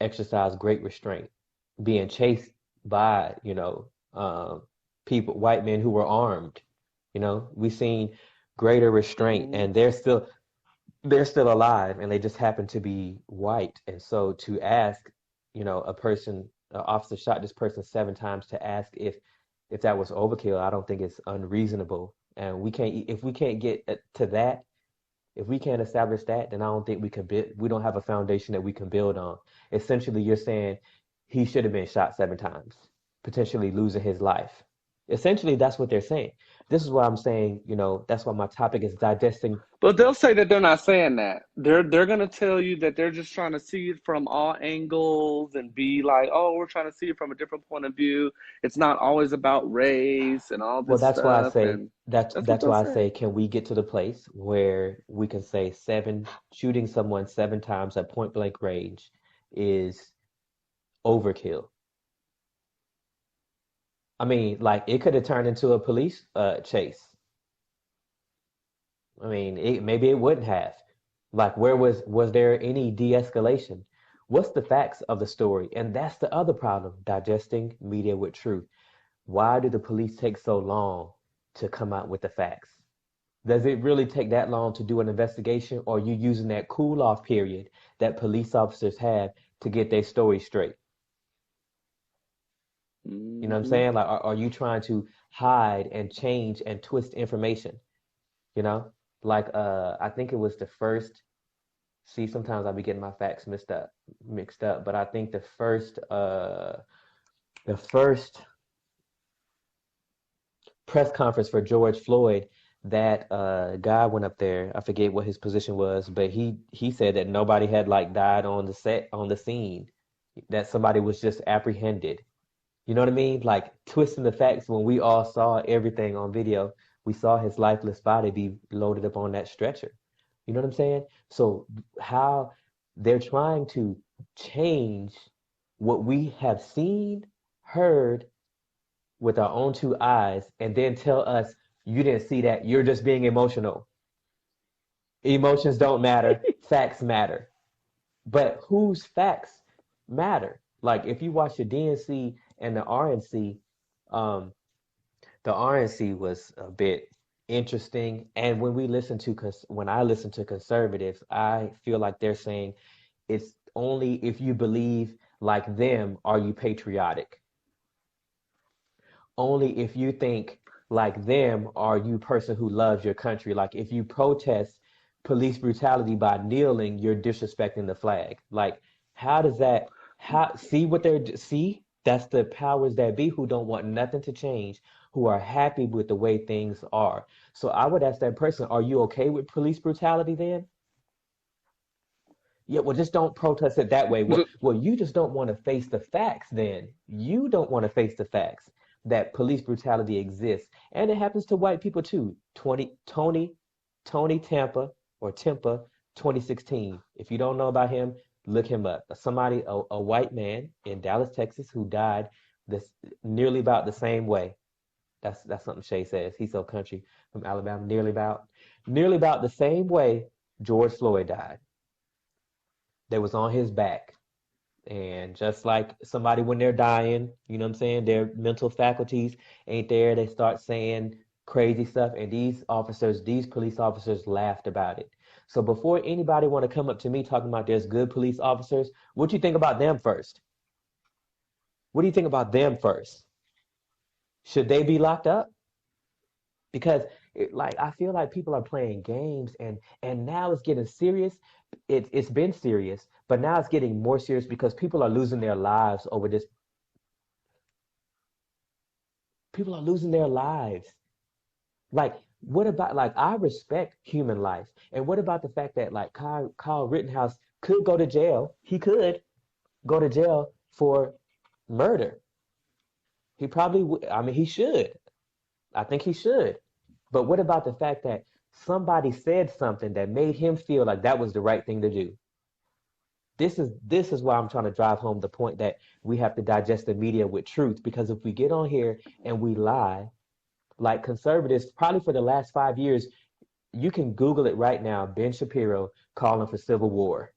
exercised great restraint, being chased by, people, white men who were armed. We've seen greater restraint, Mm-hmm. and they're still alive, and they just happen to be white. And so to ask, an officer shot this person 7 times, to ask if that was overkill, I don't think it's unreasonable. And if we can't get to that, if we can't establish that, then I don't think we don't have a foundation that we can build on. Essentially, you're saying he should have been shot 7 times, potentially losing his life. Essentially, that's what they're saying. This is why I'm saying, that's why my topic is digesting. But they'll say that they're not saying that. They're gonna tell you that they're just trying to see it from all angles and be like, oh, we're trying to see it from a different point of view. It's not always about race and all Well, this that's why I stuff, say and that's that's what that's they'll why I say. say, can we get to the place where we can say shooting someone 7 times at point blank range is overkill? I mean, like, it could have turned into a police chase. I mean, maybe it wouldn't have. Like, was there any de-escalation? What's the facts of the story? And that's the other problem, digesting media with truth. Why do the police take so long to come out with the facts? Does it really take that long to do an investigation, or are you using that cool off period that police officers have to get their story straight? You know what I'm Hmm. saying? Like, are you trying to hide and change and twist information? You know, like, I think it was the first. See, sometimes I'll be getting my facts mixed up, but I think the first press conference for George Floyd, that guy went up there. I forget what his position was, but he said that nobody had, like, died on the scene, that somebody was just apprehended. You know what I mean? Like, twisting the facts when we all saw everything on video. We saw his lifeless body be loaded up on that stretcher. You know what I'm saying? So how they're trying to change what we have seen, heard with our own two eyes, and then tell us you didn't see that. You're just being emotional. Emotions don't matter. Facts matter. But whose facts matter? Like, if you watch the DNC and the RNC, um, the RNC was a bit interesting. And when I listen to conservatives, I feel like they're saying it's only if you believe like them are you patriotic. Only if you think like them are you a person who loves your country. Like, if you protest police brutality by kneeling, you're disrespecting the flag. Like, how does that how see what they're see? That's the powers that be who don't want nothing to change, who are happy with the way things are. So I would ask that person, are you okay with police brutality then? Yeah, well, just don't protest it that way. Well, you just don't want to face the facts then. You don't want to face the facts that police brutality exists. And it happens to white people too. Tony Tampa, or Tempa, 2016. If you don't know about him, look him up. A white man in Dallas, Texas, who died this nearly about the same way. That's something Shay says. He's so country, from Alabama. Nearly about the same way George Floyd died. That was on his back. And just like somebody when they're dying, you know what I'm saying, their mental faculties ain't there. They start saying crazy stuff, and these police officers laughed about it. So before anybody want to come up to me talking about there's good police officers, what do you think about them first? What do you think about them first? Should they be locked up? Because like, I feel like people are playing games, and now it's getting serious. It's been serious, but now it's getting more serious because people are losing their lives over this. People are losing their lives. Like, what about, like, I respect human life, and what about the fact that, like, Kyle Rittenhouse could go to jail? He could go to jail for murder. He probably would. I mean, he should. I think he should. But what about the fact that somebody said something that made him feel like that was the right thing to do? This is why I'm trying to drive home the point that we have to digest the media with truth, because if we get on here and we lie, like conservatives, probably for the last 5 years, you can Google it right now, Ben Shapiro calling for civil war.